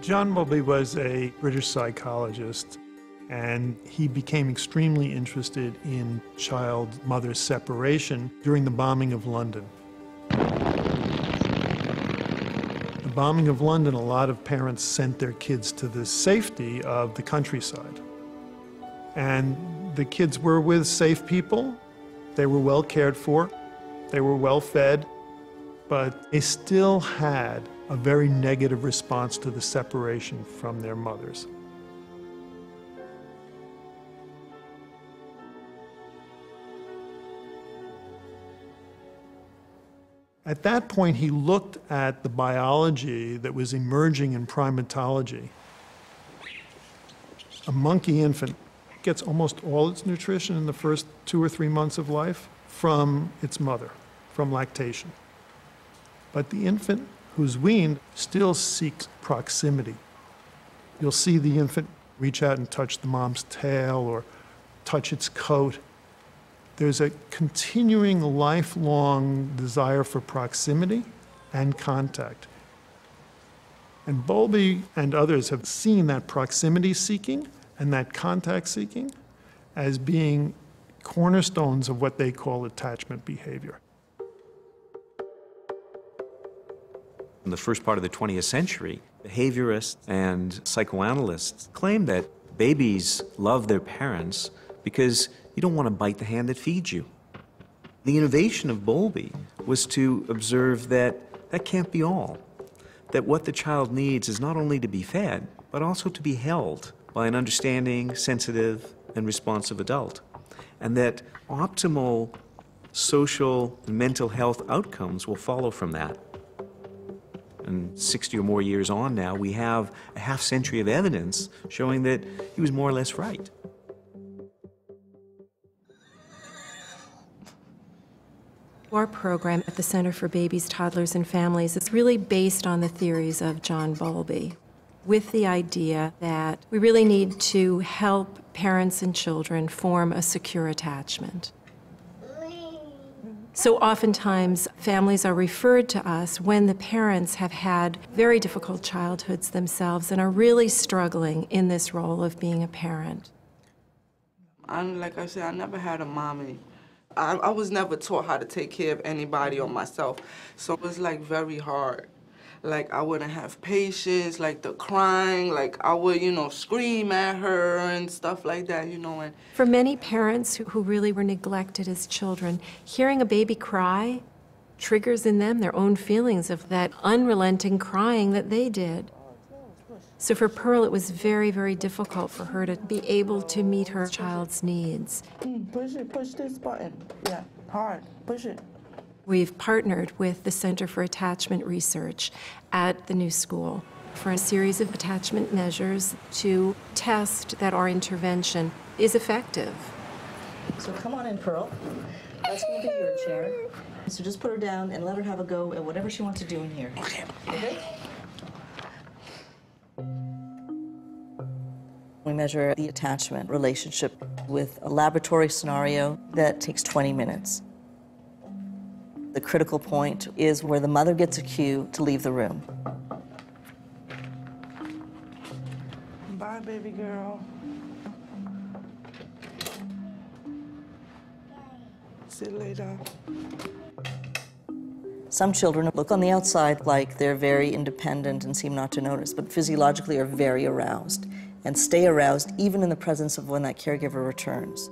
John Bowlby was a British psychologist, and he became extremely interested in child-mother separation during the bombing of London. The bombing of London, a lot of parents sent their kids to the safety of the countryside. And the kids were with safe people. They were well cared for. They were well fed. But they still had a very negative response to the separation from their mothers. At that point, he looked at the biology that was emerging in primatology. A monkey infant gets almost all its nutrition in the first 2 or 3 months of life from its mother, from lactation. But the infant who's weaned still seeks proximity. You'll see the infant reach out and touch the mom's tail or touch its coat. There's a continuing lifelong desire for proximity and contact. And Bowlby and others have seen that proximity seeking and that contact seeking as being cornerstones of what they call attachment behavior. In the first part of the 20th century, behaviorists and psychoanalysts claimed that babies love their parents because you don't want to bite the hand that feeds you. The innovation of Bowlby was to observe that that can't be all, that what the child needs is not only to be fed, but also to be held by an understanding, sensitive, and responsive adult, and that optimal social and mental health outcomes will follow from that. And 60 or more years on now, we have a half-century of evidence showing that he was more or less right. Our program at the Center for Babies, Toddlers, and Families is really based on the theories of John Bowlby, with the idea that we really need to help parents and children form a secure attachment. So oftentimes, families are referred to us when the parents have had very difficult childhoods themselves and are really struggling in this role of being a parent. Like I said, I never had a mommy. I was never taught how to take care of anybody or myself, so it was like very hard. Like I wouldn't have patience, like the crying, like I would, scream at her and stuff like that, And for many parents who really were neglected as children, hearing a baby cry triggers in them their own feelings of that unrelenting crying that they did. So for Pearl, it was very, very difficult for her to be able to meet her child's needs. Push it, push this button. Yeah, hard, push it. We've partnered with the Center for Attachment Research at the new school for a series of attachment measures to test that our intervention is effective. So come on in, Pearl. That's going to be your chair. So just put her down and let her have a go at whatever she wants to do in here. Okay. Okay? We measure the attachment relationship with a laboratory scenario that takes 20 minutes. The critical point is where the mother gets a cue to leave the room. Bye, baby girl. See you later. Some children look on the outside like they're very independent and seem not to notice, but physiologically are very aroused and stay aroused even in the presence of when that caregiver returns.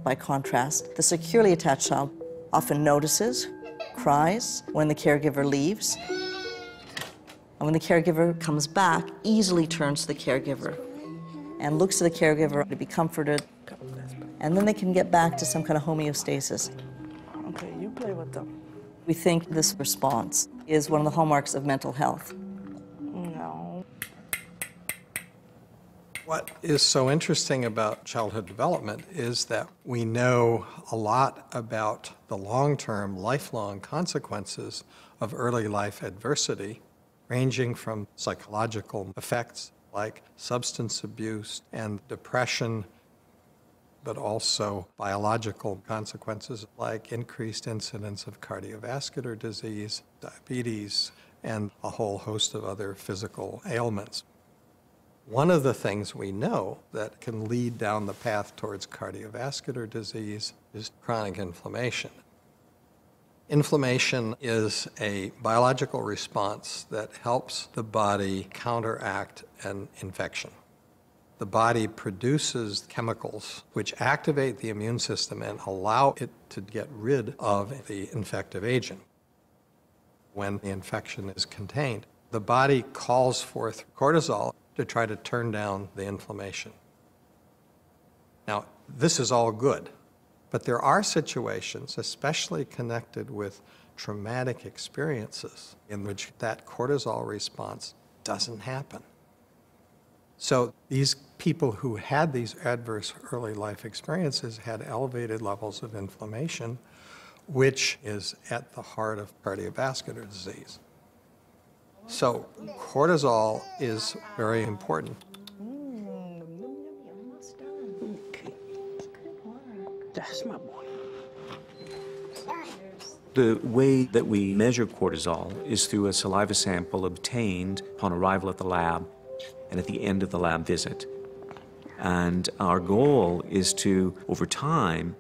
By contrast, the securely attached child often notices, cries when the caregiver leaves, and when the caregiver comes back, easily turns to the caregiver and looks to the caregiver to be comforted, and then they can get back to some kind of homeostasis. Okay, you play with them. We think this response is one of the hallmarks of mental health. No. What is so interesting about childhood development is that we know a lot about the long-term, lifelong consequences of early life adversity, ranging from psychological effects like substance abuse and depression, but also biological consequences like increased incidence of cardiovascular disease, diabetes, and a whole host of other physical ailments. One of the things we know that can lead down the path towards cardiovascular disease is chronic inflammation. Inflammation is a biological response that helps the body counteract an infection. The body produces chemicals which activate the immune system and allow it to get rid of the infective agent. When the infection is contained, the body calls forth cortisol to try to turn down the inflammation. Now, this is all good, but there are situations, especially connected with traumatic experiences, in which that cortisol response doesn't happen. So these people who had these adverse early life experiences had elevated levels of inflammation, which is at the heart of cardiovascular disease. So cortisol is very important. That's my boy. The way that we measure cortisol is through a saliva sample obtained upon arrival at the lab and at the end of the lab visit. And our goal is to, over time,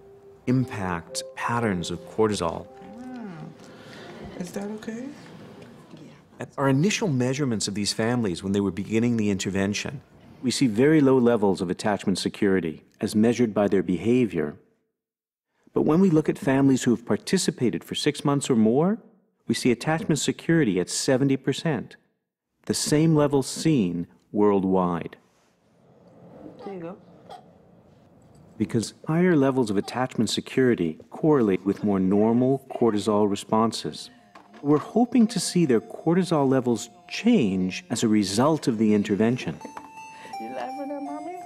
impact patterns of cortisol. Is that okay? At our initial measurements of these families when they were beginning the intervention, we see very low levels of attachment security as measured by their behavior. But when we look at families who have participated for 6 months or more, we see attachment security at 70%, the same level seen worldwide. There you go. Because higher levels of attachment security correlate with more normal cortisol responses. We're hoping to see their cortisol levels change as a result of the intervention. You laughing at mommy?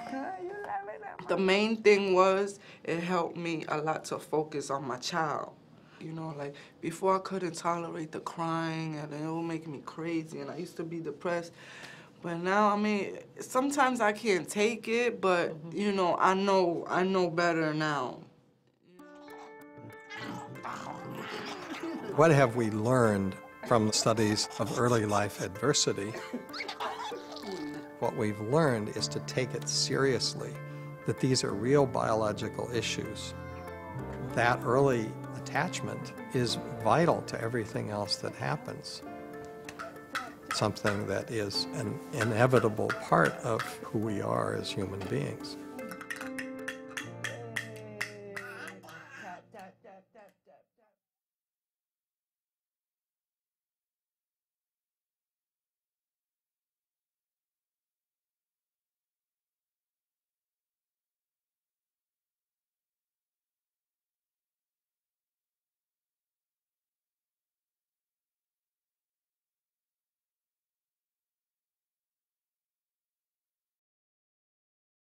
Huh? You laughing at mommy? The main thing was it helped me a lot to focus on my child. You know, like before I couldn't tolerate the crying and it would make me crazy and I used to be depressed. But now, I mean, sometimes I can't take it, but you know, I know better now. What have we learned from the studies of early life adversity? What we've learned is to take it seriously, that these are real biological issues. That early attachment is vital to everything else that happens. Something that is an inevitable part of who we are as human beings.